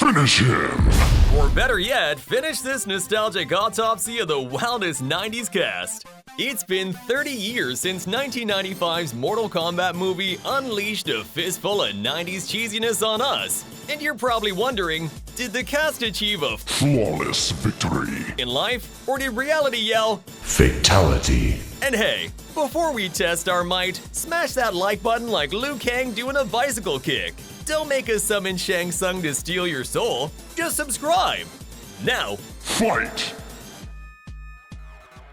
Finish him! Or better yet, finish this nostalgic autopsy of the wildest 90s cast. It's been 30 years since 1995's Mortal Kombat movie unleashed a fistful of 90s cheesiness on us. And you're probably wondering, did the cast achieve a flawless victory in life, or did reality yell fatality? And hey, before we test our might, smash that like button like Liu Kang doing a bicycle kick. Don't make us summon Shang Tsung to steal your soul, just subscribe. Now, fight!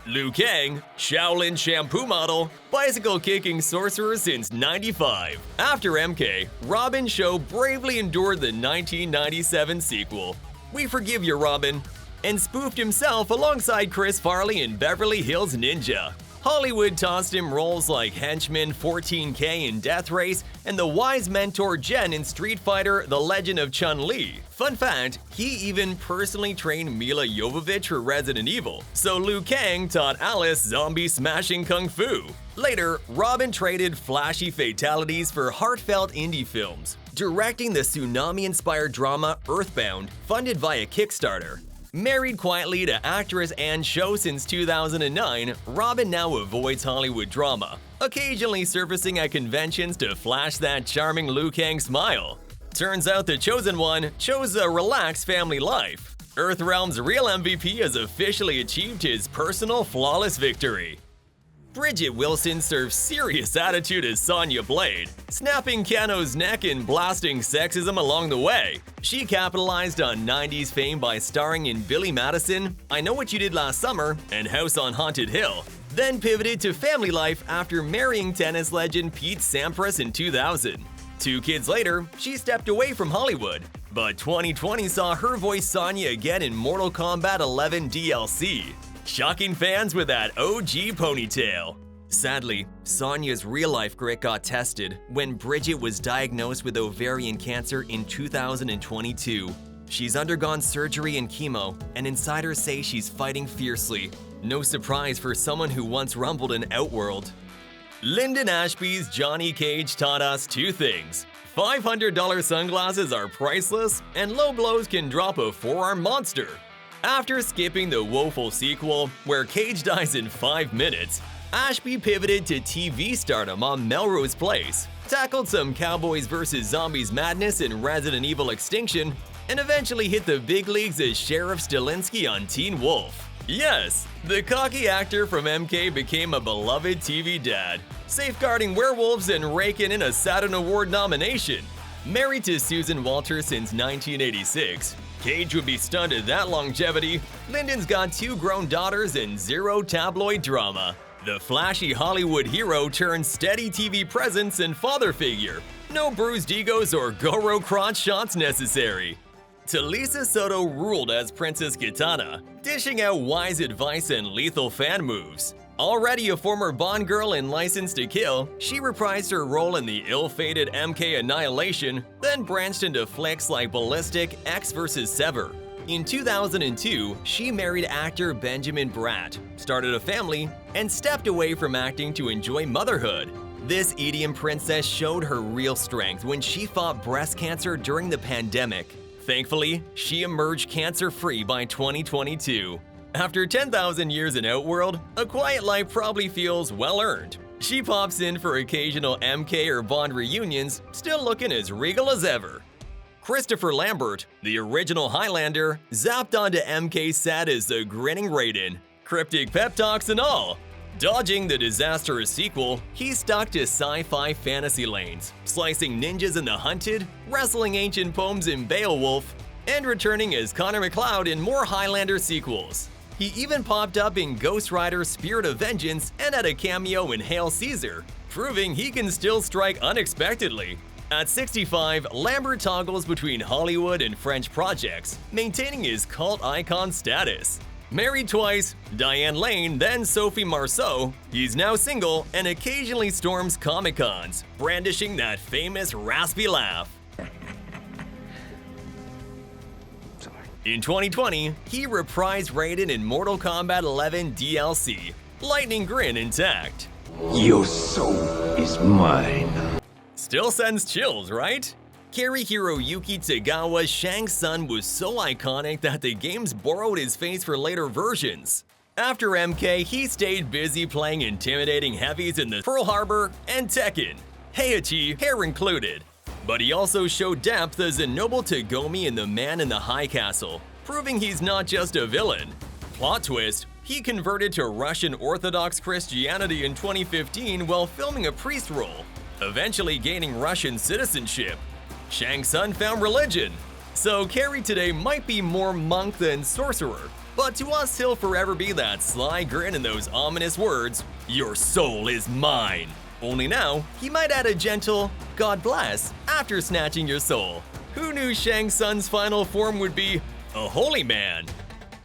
Liu Kang, Shaolin shampoo model, bicycle kicking sorcerer since '95. After MK, Robin Shou bravely endured the 1997 sequel, We Forgive You, Robin, and spoofed himself alongside Chris Farley in Beverly Hills Ninja. Hollywood tossed him roles like henchman 14K in Death Race and the wise mentor Jen in Street Fighter: The Legend of Chun-Li. Fun fact, he even personally trained Mila Jovovich for Resident Evil, so Liu Kang taught Alice zombie-smashing kung fu. Later, Robin traded flashy fatalities for heartfelt indie films, directing the tsunami-inspired drama Earthbound, funded via Kickstarter. Married quietly to actress Anne Shou since 2009, Robin now avoids Hollywood drama, occasionally surfacing at conventions to flash that charming Liu Kang smile. Turns out the Chosen One chose a relaxed family life. Earthrealm's real MVP has officially achieved his personal flawless victory. Bridget Wilson serves serious attitude as Sonya Blade, snapping Kano's neck and blasting sexism along the way. She capitalized on 90s fame by starring in Billy Madison, I Know What You Did Last Summer, and House on Haunted Hill, then pivoted to family life after marrying tennis legend Pete Sampras in 2000. 2 kids later, she stepped away from Hollywood, but 2020 saw her voice Sonya again in Mortal Kombat 11 DLC. Shocking fans with that OG ponytail. Sadly, Sonya's real-life grit got tested when Bridget was diagnosed with ovarian cancer in 2022. She's undergone surgery and chemo, and insiders say she's fighting fiercely. No surprise for someone who once rumbled in Outworld. Linden Ashby's Johnny Cage taught us 2 things. $500 sunglasses are priceless, and low blows can drop a forearm monster. After skipping the woeful sequel, where Cage dies in 5 minutes, Ashby pivoted to TV stardom on Melrose Place, tackled some Cowboys vs. Zombies madness in Resident Evil Extinction, and eventually hit the big leagues as Sheriff Stilinski on Teen Wolf. Yes, the cocky actor from MK became a beloved TV dad, safeguarding werewolves and raking in a Saturn Award nomination. Married to Susan Walter since 1986, Cage would be stunned at that longevity. Linden's got 2 grown daughters and 0 tabloid drama. The flashy Hollywood hero turns steady TV presence and father figure. No bruised egos or Goro crotch shots necessary. Talisa Soto ruled as Princess Kitana, dishing out wise advice and lethal fan moves. Already a former Bond girl in License to Kill, she reprised her role in the ill-fated MK Annihilation, then branched into flicks like Ballistic, X vs. Sever. In 2002, she married actor Benjamin Bratt, started a family, and stepped away from acting to enjoy motherhood. This idiom princess showed her real strength when she fought breast cancer during the pandemic. Thankfully, she emerged cancer-free by 2022. After 10,000 years in Outworld, a quiet life probably feels well-earned. She pops in for occasional MK or Bond reunions, still looking as regal as ever. Christopher Lambert, the original Highlander, zapped onto MK set as the grinning Raiden, cryptic pep talks and all. Dodging the disastrous sequel, he stuck to sci-fi fantasy lanes, slicing ninjas in The Hunted, wrestling ancient poems in Beowulf, and returning as Connor McLeod in more Highlander sequels. He even popped up in Ghost Rider Spirit of Vengeance and had a cameo in Hail Caesar, proving he can still strike unexpectedly. At 65, Lambert toggles between Hollywood and French projects, maintaining his cult icon status. Married twice, Diane Lane, then Sophie Marceau, he's now single and occasionally storms Comic-Cons, brandishing that famous raspy laugh. In 2020, he reprised Raiden in Mortal Kombat 11 DLC, lightning grin intact. Your soul is mine. Still sends chills, right? Cary-Hiroyuki Tagawa's Shang Tsung was so iconic that the games borrowed his face for later versions. After MK, he stayed busy playing intimidating heavies in the Pearl Harbor and Tekken, Heihachi hair included. But he also showed depth as a noble Tagomi in The Man in the High Castle, proving he's not just a villain. Plot twist, he converted to Russian Orthodox Christianity in 2015 while filming a priest role, eventually gaining Russian citizenship. Shang Tsung found religion. So Cary today might be more monk than sorcerer, but to us he'll forever be that sly grin and those ominous words, "Your soul is mine." Only now, he might add a gentle, "God bless," after snatching your soul. Who knew Shang Tsung's final form would be a holy man?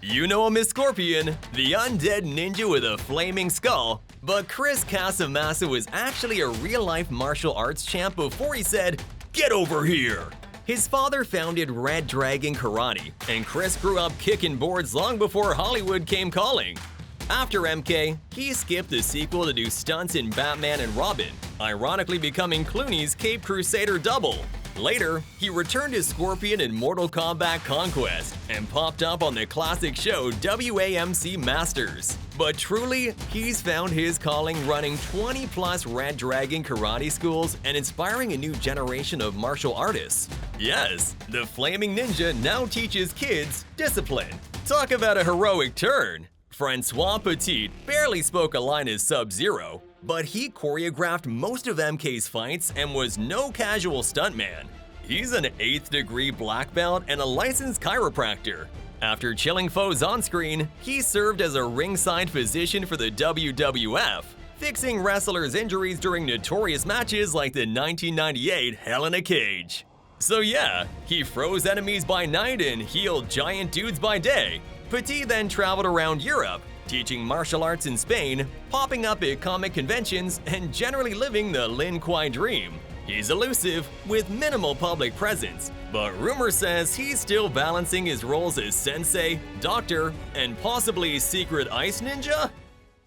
You know him as Scorpion, the undead ninja with a flaming skull, but Chris Casamassa was actually a real-life martial arts champ before he said, "Get over here!" His father founded Red Dragon Karate, and Chris grew up kicking boards long before Hollywood came calling. After MK, he skipped the sequel to do stunts in Batman and Robin, ironically becoming Clooney's Cape Crusader double. Later, he returned as Scorpion in Mortal Kombat Conquest and popped up on the classic show WAMC Masters. But truly, he's found his calling running 20-plus Red Dragon karate schools and inspiring a new generation of martial artists. Yes, the Flaming Ninja now teaches kids discipline. Talk about a heroic turn! Francois Petit barely spoke a line as Subzero, but he choreographed most of MK's fights and was no casual stuntman. He's an 8th degree black belt and a licensed chiropractor. After chilling foes on screen, he served as a ringside physician for the WWF, fixing wrestlers' injuries during notorious matches like the 1998 Hell in a Cage. So yeah, he froze enemies by night and healed giant dudes by day. Petit then traveled around Europe, teaching martial arts in Spain, popping up at comic conventions, and generally living the Lin Kuei dream. He's elusive, with minimal public presence, but rumor says he's still balancing his roles as sensei, doctor, and possibly secret ice ninja?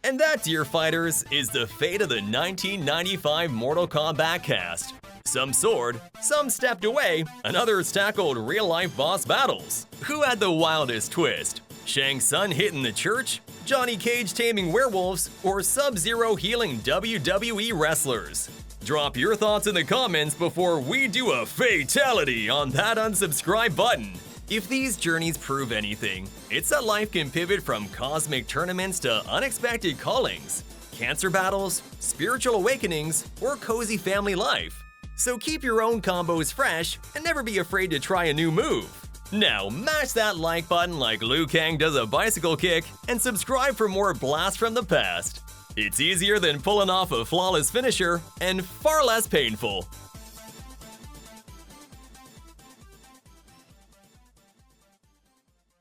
And that, dear fighters, is the fate of the 1995 Mortal Kombat cast. Some soared, some stepped away, and others tackled real-life boss battles. Who had the wildest twist? Shang Tsung hitting the church, Johnny Cage taming werewolves, or Sub-Zero healing WWE wrestlers? Drop your thoughts in the comments before we do a fatality on that unsubscribe button. If these journeys prove anything, it's that life can pivot from cosmic tournaments to unexpected callings, cancer battles, spiritual awakenings, or cozy family life. So keep your own combos fresh and never be afraid to try a new move. Now mash that like button like Liu Kang does a bicycle kick and subscribe for more blasts from the past. It's easier than pulling off a flawless finisher and far less painful.